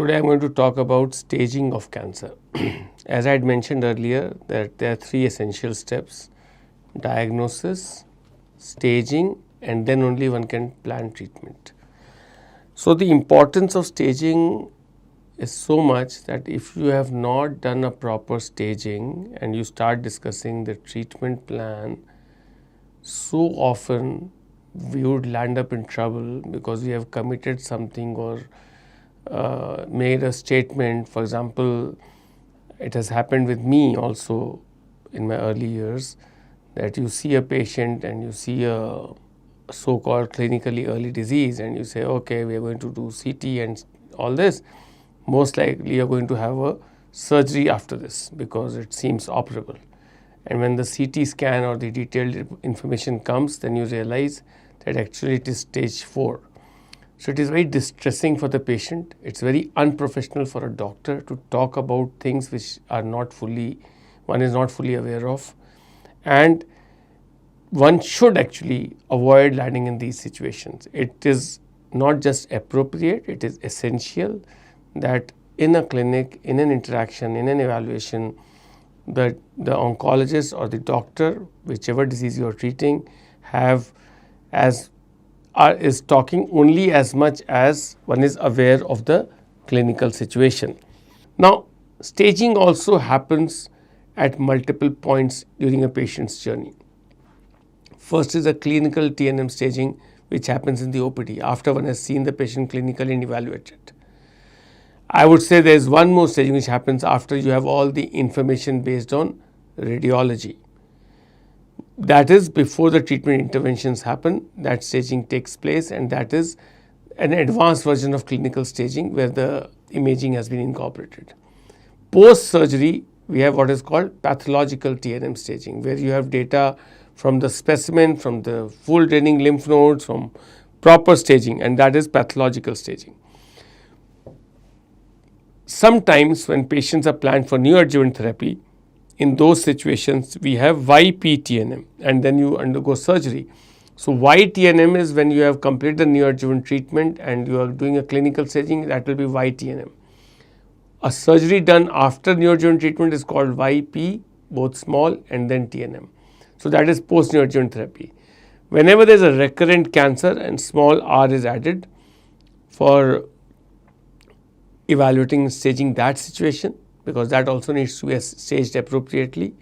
today I am going to talk about staging of cancer. As I had mentioned earlier, that there are three essential steps: diagnosis, staging, and then only one can plan treatment. So the importance of staging is so much that if you have not done a proper staging and you start discussing the treatment plan, so often we would land up in trouble because we have committed something or made a statement. For example, it has happened with me also in my early years, that you see a patient and you see a so-called clinically early disease and you say, okay, we are going to do CT and all this. Most likely you are going to have a surgery after this because it seems operable. And when the CT scan or the detailed information comes, then you realize that actually it is stage 4. So it is very distressing for the patient. It's very unprofessional for a doctor to talk about things which are not fully, one is not fully aware of. And one should actually avoid landing in these situations. It is not just appropriate, it is essential that in a clinic, in an interaction, in an evaluation, the oncologist or the doctor, whichever disease you are treating, is talking only as much as one is aware of the clinical situation. Now, staging also happens at multiple points during a patient's journey. First is a clinical TNM staging, which happens in the OPD after one has seen the patient clinically and evaluated. I would say there is one more staging which happens after you have all the information based on radiology. That is before the treatment interventions happen, that staging takes place, and that is an advanced version of clinical staging where the imaging has been incorporated. Post surgery, we have what is called pathological TNM staging, where you have data from the specimen, from the full draining lymph nodes, from proper staging, and that is pathological staging. Sometimes when patients are planned for neoadjuvant therapy, in those situations we have YPTNM and then you undergo surgery. So YTNM is when you have completed the neoadjuvant treatment and you are doing a clinical staging, that will be YTNM. A surgery done after neoadjuvant treatment is called YP, both small, and then TNM. So that is post neoadjuvant therapy. Whenever there is a recurrent cancer and small r is added for evaluating and staging that situation, because that also needs to be staged appropriately.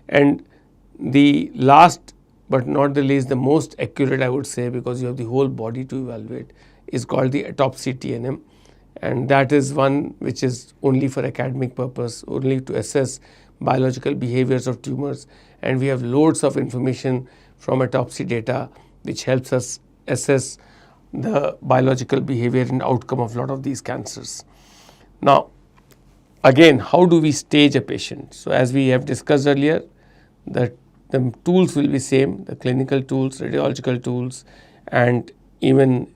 And the last but not the least, the most accurate, I would say, because you have the whole body to evaluate, is called the autopsy TNM, and that is one which is only for academic purpose, only to assess biological behaviors of tumors, and we have loads of information from autopsy data which helps us assess the biological behavior and outcome of a lot of these cancers. Now, again, how do we stage a patient? So, as we have discussed earlier, the tools will be same, the clinical tools, radiological tools, and even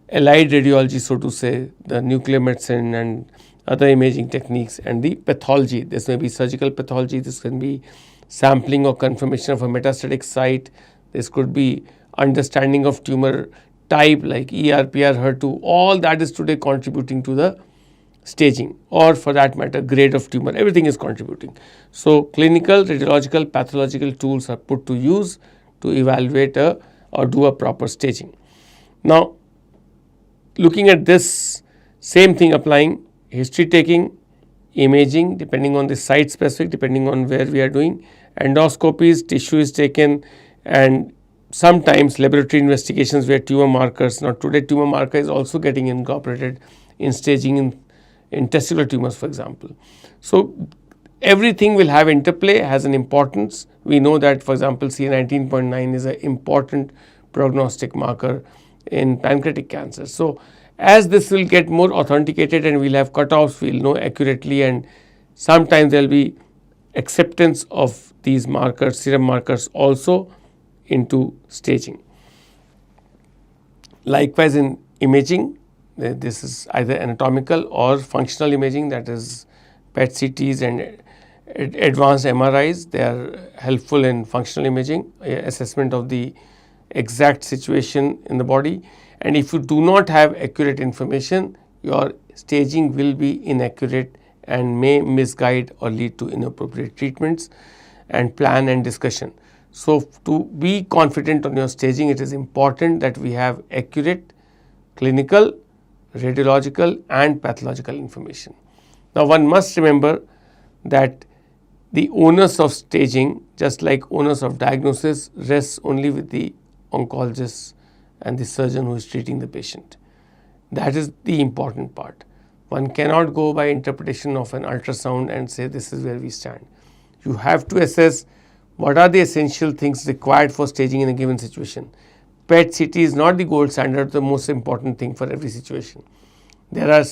allied radiology, so to say, the nuclear medicine and other imaging techniques, and the pathology. This may be surgical pathology, this can be sampling or confirmation of a metastatic site, this could be understanding of tumor type like ER, PR, HER2, all that is today contributing to the staging, or for that matter grade of tumor, everything is contributing. So, clinical, radiological, pathological tools are put to use to evaluate or do a proper staging. Now, looking at this, same thing applying, history taking, imaging depending on the site specific, depending on where we are doing, endoscopies, tissue is taken, and sometimes laboratory investigations where tumor markers. Now, today tumor marker is also getting incorporated in staging in testicular tumors, for example. So, everything will have interplay, has an importance. We know that, for example, CA19.9 is an important prognostic marker in pancreatic cancer. So, as this will get more authenticated and we will have cutoffs, we will know accurately, and sometimes there will be acceptance of these markers, serum markers also into staging. Likewise, in imaging, this is either anatomical or functional imaging, that is PET CTs and advanced MRIs. They are helpful in functional imaging, assessment of the exact situation in the body. And if you do not have accurate information, your staging will be inaccurate and may misguide or lead to inappropriate treatments and plan and discussion. So, to be confident on your staging, it is important that we have accurate clinical, radiological and pathological information. Now, one must remember that the onus of staging, just like onus of diagnosis, rests only with the oncologist and the surgeon who is treating the patient. That is the important part. One cannot go by interpretation of an ultrasound and say this is where we stand. You have to assess what are the essential things required for staging in a given situation. PET-CT is not the gold standard, the most important thing for every situation. There are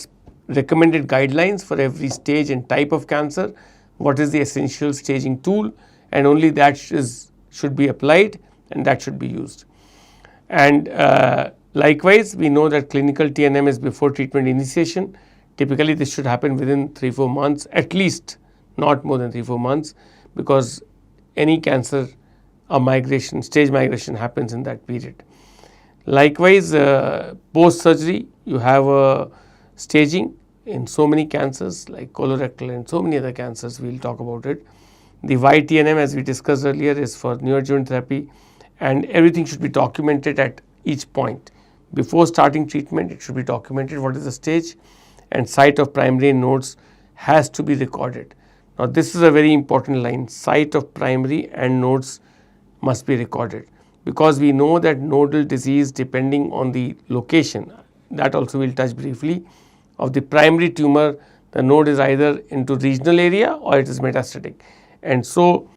recommended guidelines for every stage and type of cancer, what is the essential staging tool, and only that should be applied and that should be used. And likewise, we know that clinical TNM is before treatment initiation. Typically, this should happen within 3-4 months, at least not more than 3-4 months, because any cancer, stage migration happens in that period. Likewise, post-surgery, you have a staging in so many cancers like colorectal and so many other cancers, we will talk about it. The YTNM, as we discussed earlier, is for neoadjuvant therapy, and everything should be documented at each point. Before starting treatment, it should be documented what is the stage, and site of primary nodes has to be recorded. Now, this is a very important line, site of primary and nodes must be recorded, because we know that nodal disease, depending on the location, that also we will touch briefly, of the primary tumor, the node is either into regional area or it is metastatic. And so,